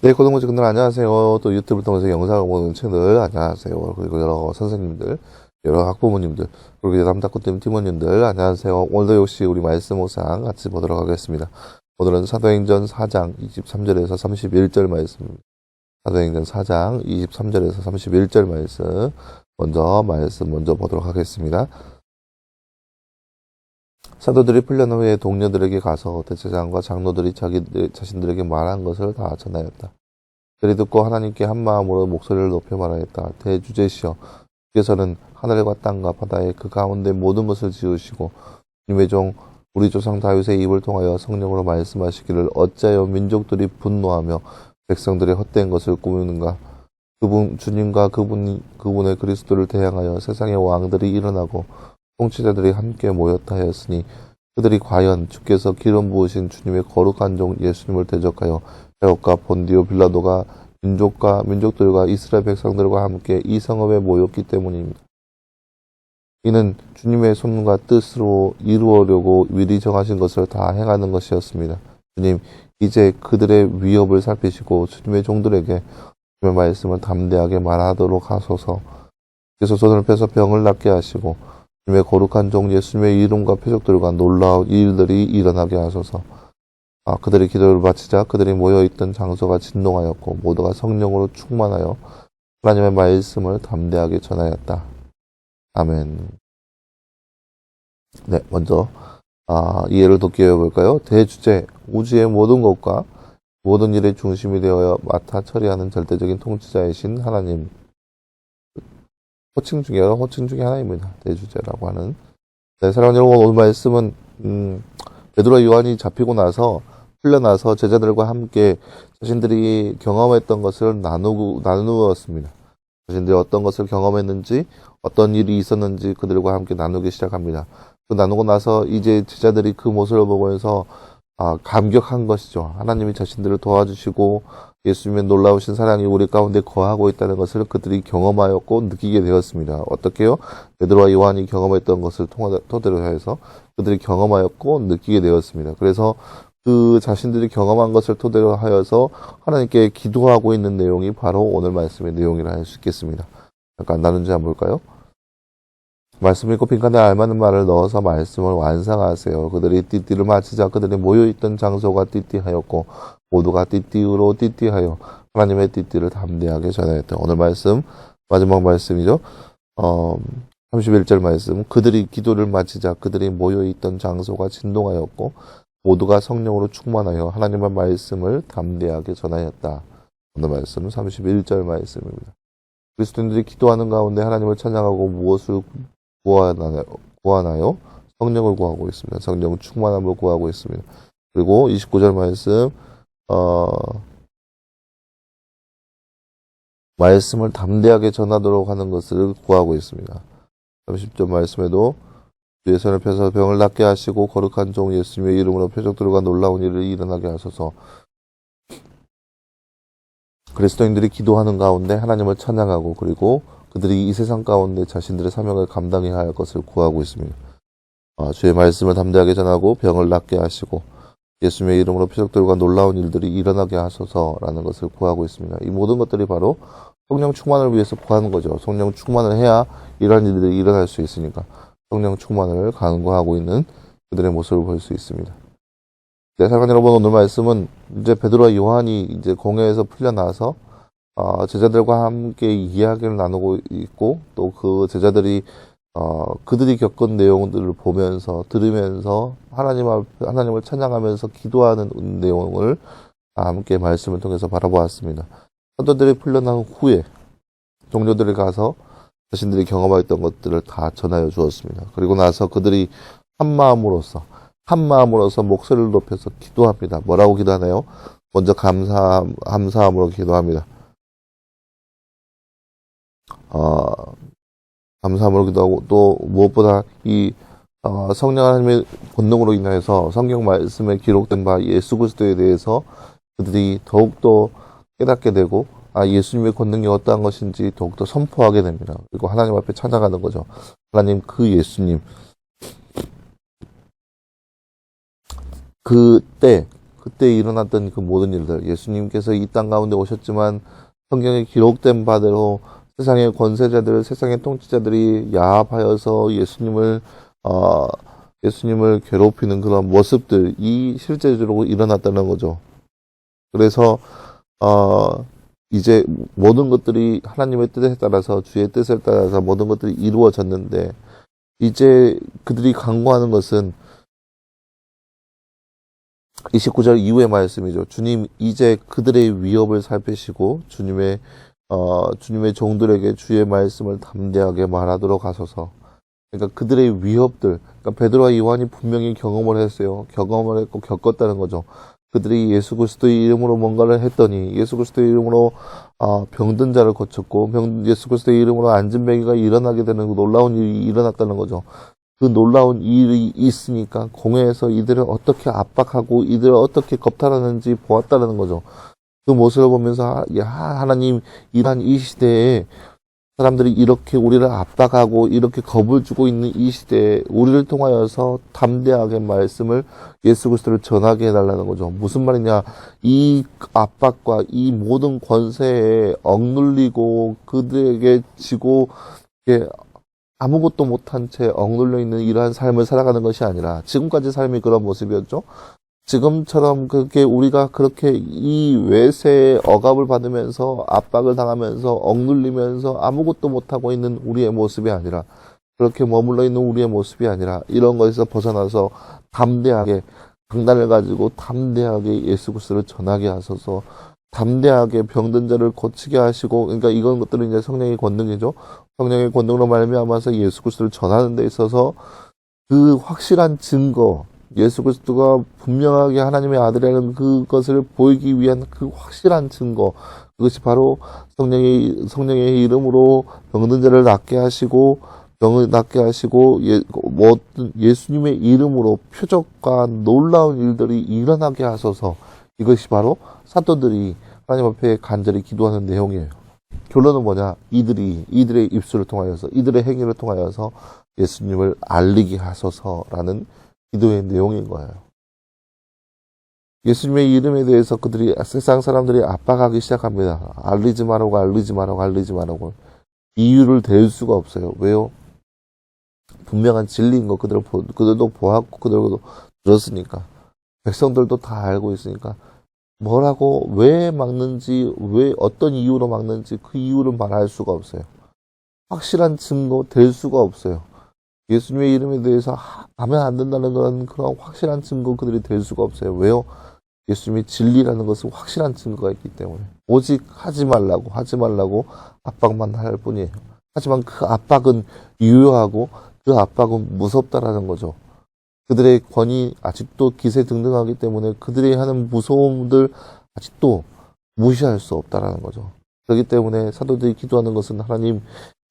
네, 고등부직분들 안녕하세요. 또 유튜브 통해서 영상을 보는 채널 안녕하세요. 그리고 여러 선생님들, 여러 학부모님들, 그리고 남다꾸팀 팀원님들 안녕하세요. 오늘도 역시 우리 말씀 묵상 같이 보도록 하겠습니다. 오늘은 사도행전 4장 23절에서 31절 말씀입니다. 사도행전 4장 23절에서 31절 말씀 먼저 보도록 하겠습니다. 사도들이 풀려난 후에 동료들에게 가서 대제사장과 장로들이 자신들에게 말한 것을 다 전하였다. 그들이 듣고 하나님께 한 마음으로 목소리를 높여 말하였다. 대주제시여, 주께서는 하늘과 땅과 바다의 그 가운데 모든 것을 지으시고 주님의 종 우리 조상 다윗의 입을 통하여 성령으로 말씀하시기를 어찌하여 민족들이 분노하며 백성들의 헛된 것을 꾸미는가. 주님과 그분의 그리스도를 대항하여 세상의 왕들이 일어나고 통치자들이 함께 모였다 하였으니 그들이 과연 주께서 기름 부으신 주님의 거룩한 종 예수님을 대적하여 헤롯과 본디오 빌라도가 민족들과 이스라엘 백성들과 함께 이 성읍에 모였기 때문입니다. 이는 주님의 손과 뜻으로 이루어려고 미리 정하신 것을 다 행하는 것이었습니다. 주님, 이제 그들의 위협을 살피시고 주님의 종들에게 주님의 말씀을 담대하게 말하도록 하소서. 그래서 손을 펴서 병을 낫게 하시고 주님의 거룩한 종 예수님의 이름과 표적들과 놀라운 일들이 일어나게 하소서. 그들이 기도를 바치자 그들이 모여있던 장소가 진동하였고 모두가 성령으로 충만하여 하나님의 말씀을 담대하게 전하였다. 아멘. 네, 먼저 이해를 돕게 해볼까요? 대주제, 우주의 모든 것과 모든 일의 중심이 되어 맡아 처리하는 절대적인 통치자이신 하나님. 호칭 중에 하나입니다. 대주제라고 하는. 네, 사랑하는 여러분, 오늘 말씀은 베드로와 요한이 잡히고 나서 풀려나서 제자들과 함께 자신들이 경험했던 것을 나누었습니다. 자신들이 어떤 것을 경험했는지, 어떤 일이 있었는지 그들과 함께 나누기 시작합니다. 그 나누고 나서 이제 제자들이 그 모습을 보면서 감격한 것이죠. 하나님이 자신들을 도와주시고 예수님의 놀라우신 사랑이 우리 가운데 거하고 있다는 것을 그들이 경험하였고 느끼게 되었습니다. 어떻게요? 베드로와 요한이 경험했던 것을 토대로 해서 그들이 경험하였고 느끼게 되었습니다. 그래서 그 자신들이 경험한 것을 토대로 하여서 하나님께 기도하고 있는 내용이 바로 오늘 말씀의 내용이라 할 수 있겠습니다. 잠깐 나눈 지 한번 볼까요? 말씀 읽고 빈칸에 알맞는 말을 넣어서 말씀을 완성하세요. 그들이 띠띠를 마치자 그들이 모여있던 장소가 띠띠하였고 모두가 띠띠로 띠띠하여 하나님의 띠띠를 담대하게 전하였다. 오늘 말씀 마지막 말씀이죠. 31절 말씀. 그들이 기도를 마치자 그들이 모여있던 장소가 진동하였고 모두가 성령으로 충만하여 하나님의 말씀을 담대하게 전하였다. 오늘 말씀은 31절 말씀입니다. 그리스도인들이 기도하는 가운데 하나님을 찬양하고 무엇을 구하나요? 성령을 구하고 있습니다. 성령 충만함을 구하고 있습니다. 그리고 29절 말씀, 말씀을 담대하게 전하도록 하는 것을 구하고 있습니다. 30절 말씀에도 주의 손을 펴서 병을 낫게 하시고 거룩한 종 예수님의 이름으로 표적들과 놀라운 일을 일어나게 하소서. 그리스도인들이 기도하는 가운데 하나님을 찬양하고 그리고 그들이 이 세상 가운데 자신들의 사명을 감당해야 할 것을 구하고 있습니다. 주의 말씀을 담대하게 전하고 병을 낫게 하시고 예수님의 이름으로 표적들과 놀라운 일들이 일어나게 하소서라는 것을 구하고 있습니다. 이 모든 것들이 바로 성령 충만을 위해서 구하는 거죠. 성령 충만을 해야 이러한 일들이 일어날 수 있으니까 성령 충만을 간구하고 있는 그들의 모습을 볼 수 있습니다. 네, 사랑하는 여러분, 오늘 말씀은 이제 베드로와 요한이 이제 공회에서 풀려나서 제자들과 함께 이야기를 나누고 있고 또 그 제자들이 그들이 겪은 내용들을 보면서 들으면서 하나님을 찬양하면서 기도하는 내용을 함께 말씀을 통해서 바라보았습니다. 사도들이 풀려난 후에 동료들이 가서 자신들이 경험했던 것들을 다 전하여 주었습니다. 그리고 나서 그들이 한 마음으로서 목소리를 높여서 기도합니다. 뭐라고 기도하나요? 먼저 감사함으로 기도합니다. 감사함으로 기도하고 또 무엇보다 이 성령 하나님의 권능으로 인해서 성경 말씀에 기록된 바 예수 그리스도에 대해서 그들이 더욱더 깨닫게 되고 예수님의 권능이 어떠한 것인지 더욱더 선포하게 됩니다. 그리고 하나님 앞에 찾아가는 거죠. 하나님 그 예수님 그때 그때 일어났던 그 모든 일들, 예수님께서 이 땅 가운데 오셨지만 성경에 기록된 바대로 세상의 권세자들, 세상의 통치자들이 야합하여서 예수님을 괴롭히는 그런 모습들이 실제적으로 일어났다는 거죠. 그래서 이제 모든 것들이 하나님의 뜻에 따라서, 주의 뜻에 따라서 모든 것들이 이루어졌는데, 이제 그들이 간구하는 것은 29절 이후의 말씀이죠. 주님, 이제 그들의 위협을 살피시고 주님의 종들에게 주의 말씀을 담대하게 말하도록 하소서. 그러니까 그들의 위협들, 그러니까 베드로와 요한이 분명히 경험을 했어요. 경험을 했고 겪었다는 거죠. 그들이 예수 그리스도의 이름으로 뭔가를 했더니, 예수 그리스도의 이름으로 병든 자를 고쳤고, 예수 그리스도의 이름으로 앉은뱅이가 일어나게 되는 그 놀라운 일이 일어났다는 거죠. 그 놀라운 일이 있으니까 공회에서 이들을 어떻게 압박하고 이들을 어떻게 겁탈하는지 보았다는 거죠. 그 모습을 보면서 하나님, 이러한 이 시대에 사람들이 이렇게 우리를 압박하고 이렇게 겁을 주고 있는 이 시대에 우리를 통하여서 담대하게 말씀을, 예수 그리스도를 전하게 해달라는 거죠. 무슨 말이냐, 이 압박과 이 모든 권세에 억눌리고 그들에게 지고 아무것도 못한 채 억눌려 있는 이러한 삶을 살아가는 것이 아니라, 지금까지 삶이 그런 모습이었죠. 지금처럼 그렇게 우리가 그렇게 이 외세의 억압을 받으면서 압박을 당하면서 억눌리면서 아무것도 못하고 있는 우리의 모습이 아니라, 그렇게 머물러 있는 우리의 모습이 아니라, 이런 것에서 벗어나서 담대하게 강단을 가지고 담대하게 예수 그리스도를 전하게 하소서. 담대하게 병든 자를 고치게 하시고, 그러니까 이런 것들은 이제 성령의 권능이죠. 성령의 권능으로 말미암아서 예수 그리스도를 전하는 데 있어서 그 확실한 증거, 예수 그리스도가 분명하게 하나님의 아들이라는 그것을 보이기 위한 그 확실한 증거, 그것이 바로 성령의 이름으로 병든 자를 낫게 하시고, 병을 낫게 하시고, 예수님의 이름으로 표적과 놀라운 일들이 일어나게 하소서. 이것이 바로 사도들이 하나님 앞에 간절히 기도하는 내용이에요. 결론은 뭐냐? 이들의 입술을 통하여서, 이들의 행위를 통하여서 예수님을 알리게 하소서라는 기도의 내용인 거예요. 예수님의 이름에 대해서 세상 사람들이 압박하기 시작합니다. 알리지 말라고. 이유를 댈 수가 없어요. 왜요? 분명한 진리인 거 그들도 보았고, 그들도 들었으니까. 백성들도 다 알고 있으니까. 뭐라고, 왜 막는지, 왜 어떤 이유로 막는지 그 이유를 말할 수가 없어요. 확실한 증거 될 수가 없어요. 예수님의 이름에 대해서 하면 안 된다는 그런 확실한 증거 그들이 될 수가 없어요. 왜요? 예수님이 진리라는 것은 확실한 증거가 있기 때문에. 오직 하지 말라고 압박만 할 뿐이에요. 하지만 그 압박은 유효하고 그 압박은 무섭다라는 거죠. 그들의 권위 아직도 기세등등하기 때문에 그들이 하는 무서움들 아직도 무시할 수 없다라는 거죠. 그렇기 때문에 사도들이 기도하는 것은, 하나님,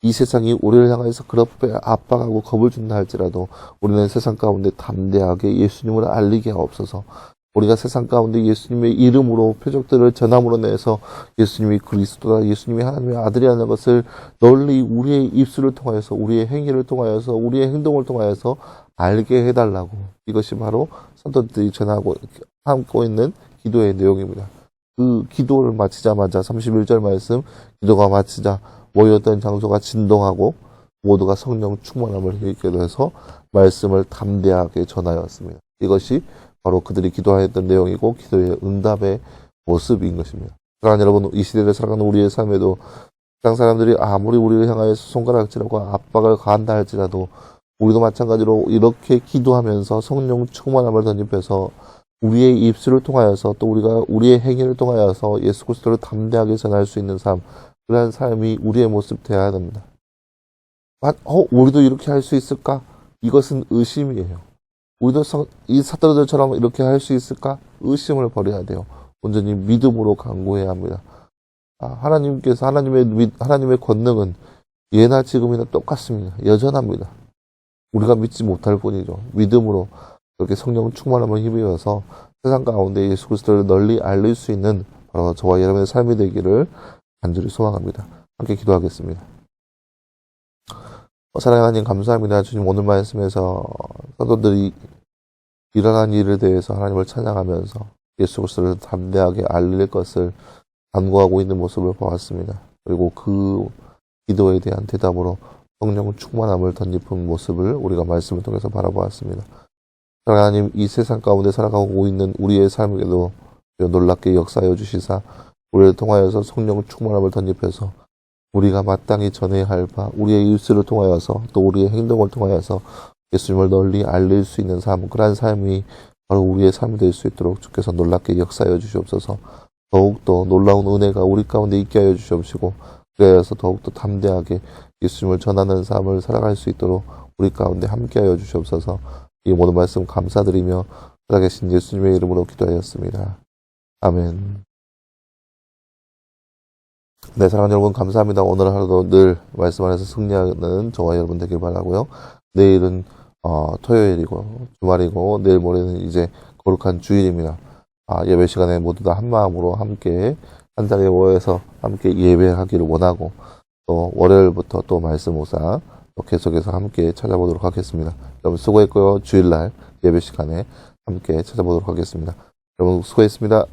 이 세상이 우리를 향해서 그렇게 압박하고 겁을 준다 할지라도 우리는 세상 가운데 담대하게 예수님을 알리게 하옵소서. 우리가 세상 가운데 예수님의 이름으로 표적들을 전함으로 내서 예수님이 그리스도다, 예수님이 하나님의 아들이라는 것을 널리 우리의 입술을 통하여서, 우리의 행위를 통하여서, 우리의 행동을 통하여서 알게 해달라고. 이것이 바로 사도들이 하고 있는 기도의 내용입니다. 그 기도를 마치자마자 31절 말씀, 기도가 마치자 모였던 장소가 진동하고 모두가 성령 충만함을 입게 돼서 말씀을 담대하게 전하였습니다. 이것이 바로 그들이 기도하였던 내용이고 기도의 응답의 모습인 것입니다. 사랑하는 여러분, 이 시대를 살아가는 우리의 삶에도 세상 사람들이 아무리 우리를 향하여서 손가락질하고 압박을 가한다 할지라도 우리도 마찬가지로 이렇게 기도하면서 성령 충만함을 덧입혀서 우리의 입술을 통하여서, 또 우리가 우리의 행위를 통하여서 예수 그리스도를 담대하게 전할 수 있는 삶, 그러한 삶이 우리의 모습 되어야 됩니다. 우리도 이렇게 할 수 있을까? 이것은 의심이에요. 우리도 이 사도들처럼 이렇게 할 수 있을까? 의심을 버려야 돼요. 온전히 믿음으로 간구해야 합니다. 하나님의 권능은 예나 지금이나 똑같습니다. 여전합니다. 우리가 믿지 못할 뿐이죠. 믿음으로 그렇게 성령 충만함을 힘입어서 세상 가운데 예수 그리스도를 널리 알릴 수 있는 바로 저와 여러분의 삶이 되기를 간절히 소망합니다. 함께 기도하겠습니다. 사랑하는 하나님, 감사합니다. 주님, 오늘 말씀에서 사도들이 일어난 일에 대해서 하나님을 찬양하면서 예수 그리스도를 담대하게 알릴 것을 간구하고 있는 모습을 보았습니다. 그리고 그 기도에 대한 대답으로 성령 충만함을 덧입은 모습을 우리가 말씀을 통해서 바라보았습니다. 하나님, 이 세상 가운데 살아가고 있는 우리의 삶에도 놀랍게 역사하여 주시사 우리를 통하여서 성령 충만함을 덧입혀서 우리가 마땅히 전해야 할 바, 우리의 일수를 통하여서 또 우리의 행동을 통하여서 예수님을 널리 알릴 수 있는 삶, 그러한 삶이 바로 우리의 삶이 될 수 있도록 주께서 놀랍게 역사하여 주시옵소서. 더욱더 놀라운 은혜가 우리 가운데 있게 하여 주시옵시고, 그래서 더욱더 담대하게 예수님을 전하는 삶을 살아갈 수 있도록 우리 가운데 함께 하여 주시옵소서. 이 모든 말씀 감사드리며 살아계신 예수님의 이름으로 기도하였습니다. 아멘. 네, 사랑하는 여러분 감사합니다. 오늘 하루도 늘 말씀 안에서 승리하는 저와 여러분 되길 바라고요. 내일은 토요일이고 주말이고 내일 모레는 이제 거룩한 주일입니다. 예배 시간에 모두 다 한마음으로 함께 한 자리에 모여서 함께 예배하기를 원하고 또 월요일부터 또 말씀 묵상 또 계속해서 함께 찾아보도록 하겠습니다. 여러분 수고했고요. 주일날 예배 시간에 함께 찾아보도록 하겠습니다. 여러분 수고했습니다.